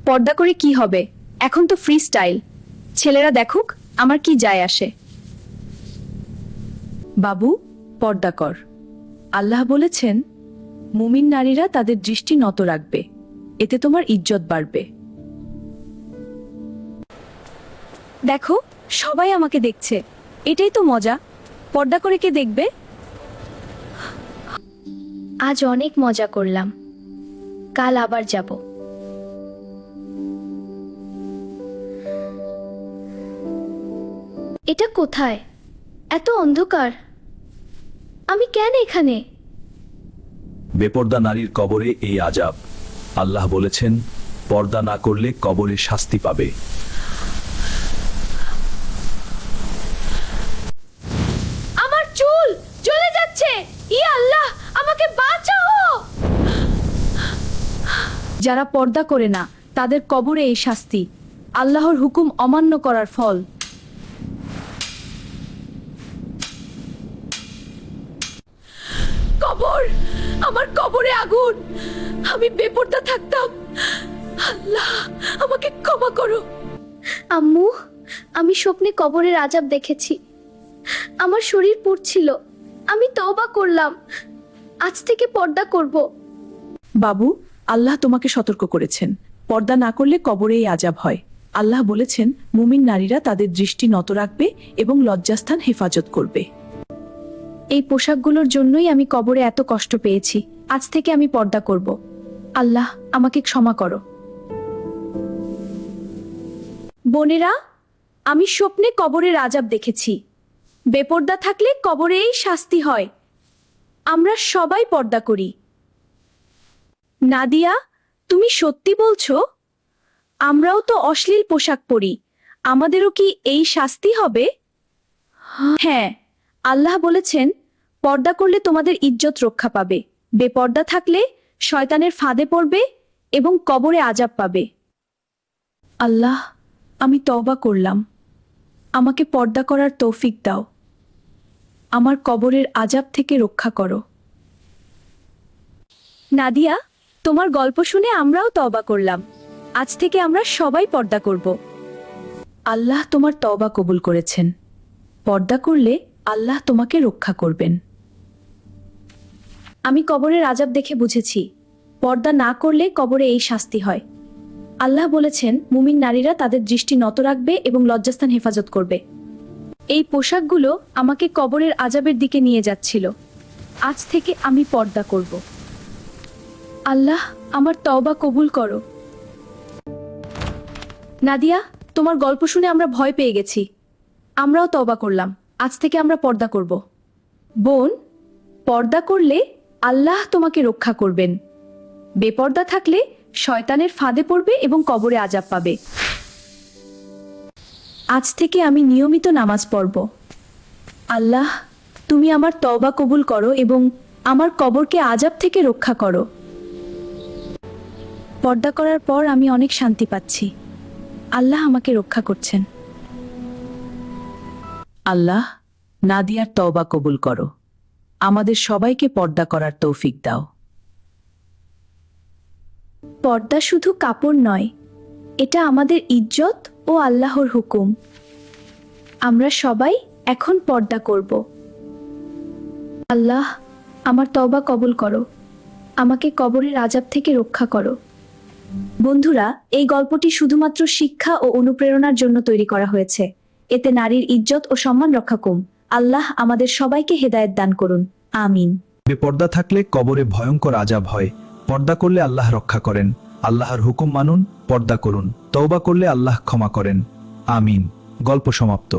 পর্দা করে কি হবে? এখন তো ফ্রি স্টাইল। ছেলেরা দেখুক, আমার কি যায় আসে। বাবু, পর্দা কর। আল্লাহ বলেছেন, মুমিন নারীরা তাদের দৃষ্টি নত রাখবে, এতে তোমার ইজ্জত বাড়বে। দেখো, সবাই আমাকে দেখছে, এটাই তো মজা। পর্দা করে কে দেখবে? আজ অনেক মজা করলাম, কাল আবার যাব। এটা কোথায়? এত অন্ধকার, আমি কেন এখানে? বেপর্দা নারীর কবরে এই আযাব। আল্লাহ বলেছেন, পর্দা না করলে কবরে শাস্তি পাবে। আমার চুল জ্বলে যাচ্ছে, ই আল্লাহ, আমাকে বাঁচাও। যারা পর্দা করে না, তাদের কবরে এই শাস্তি, আল্লাহর হুকুম অমান্য করার ফল। কবর, আমার কবরে আগুন। আমি বেপর্দা থাকতাম। আল্লাহ, আমাকে ক্ষমা করো। আম্মু, আমি স্বপ্নে কবরের আযাব দেখেছি। আমার শরীর পুড়ছিল, আমি তওবা করলাম, আজ থেকে পর্দা করব। বাবু, আল্লাহ তোমাকে সতর্ক করেছেন, পর্দা না করলে কবরে এই আযাব হয়। আল্লাহ বলেছেন, মুমিন নারীরা তাদের দৃষ্টি নত রাখবে এবং লজ্জাস্থান হেফাজত করবে। এই পোশাকগুলোর জন্যই আমি কবরে এত কষ্ট পেয়েছি। আজ থেকে আমি পর্দা করব। আল্লাহ, আমাকে ক্ষমা করো। বোনেরা, আমি স্বপ্নে কবরের আযাব দেখেছি। বেপর্দা থাকলে কবরেই শাস্তি হয়। আমরা সবাই পর্দা করি। নাদিয়া, তুমি সত্যি বলছো? আমরাও তো অশ্লীল পোশাক পরি, আমাদেরও কি এই শাস্তি হবে? হ্যাঁ, আল্লাহ বলেছেন, পর্দা করলে তোমাদের ইজ্জত রক্ষা পাবে। বেপর্দা থাকলে শয়তানের ফাঁদে পড়বে এবং কবরে আযাব পাবে। আল্লাহ, আমি তওবা করলাম, আমাকে পর্দা করার তৌফিক দাও। আমার কবরের আযাব থেকে রক্ষা করো। নাদিয়া, তোমার গল্প শুনে আমরাও তওবা করলাম। আজ থেকে আমরা সবাই পর্দা করব। আল্লাহ তোমার তওবা কবুল করেছেন। পর্দা করলে আল্লাহ তোমাকে রক্ষা করবেন। আমি কবরের আযাব দেখে বুঝেছি, পর্দা না করলে কবরে এই শাস্তি হয়। আল্লাহ বলেছেন, মুমিন নারীরা তাদের দৃষ্টি নত রাখবে এবং লজ্জাস্থান হেফাজত করবে। এই পোশাকগুলো আমাকে কবরের আযাবের দিকে নিয়ে যাচ্ছিল। আজ থেকে আমি পর্দা করব। আল্লাহ, আমার তওবা কবুল করো। নাদিয়া, তোমার গল্প শুনে আমরা ভয় পেয়ে গেছি। আমরাও তওবা করলাম, আজ থেকে আমরা পর্দা করব। বোন, পর্দা করলে আল্লাহ তোমাকে রক্ষা করবেন। বেপর্দা থাকলে শয়তানের ফাঁদে পড়বে এবং কবরে আযাব পাবে। আজ থেকে আমি নিয়মিত নামাজ পড়ব। আল্লাহ, তুমি আমার তওবা কবুল করো এবং আমার কবরকে আযাব থেকে রক্ষা করো। পর্দা করার পর আমি অনেক শান্তি পাচ্ছি। আল্লাহ আমাকে রক্ষা করছেন। আল্লাহ, নাদিয়ার তওবা কবুল করো। আমাদের সবাইকে পর্দা করার তৌফিক দাও। পর্দা শুধু কাপড় নয়, এটা আমাদের ইজ্জত ও আল্লাহর হুকুম। আমরা সবাই এখন পর্দা করব। আল্লাহ, আমার তওবা কবুল করো, আমাকে কবরের আযাব থেকে রক্ষা করো। বন্ধুরা, এই গল্পটি শুধুমাত্র শিক্ষা ও অনুপ্রেরণার জন্য তৈরি করা হয়েছে। এতে নারীর ইজ্জত ও সম্মান রক্ষা কম। আল্লাহ আমাদের সবাইকে হেদায়েত দান করুন। আমিন। বেপর্দা থাকলে কবরে ভয়ঙ্কর আযাব হয়। পর্দা করলে আল্লাহ রক্ষা করেন। আল্লাহর হুকুম মানুন, পর্দা করুন। তওবা করলে আল্লাহ ক্ষমা করেন। আমিন। গল্প সমাপ্ত।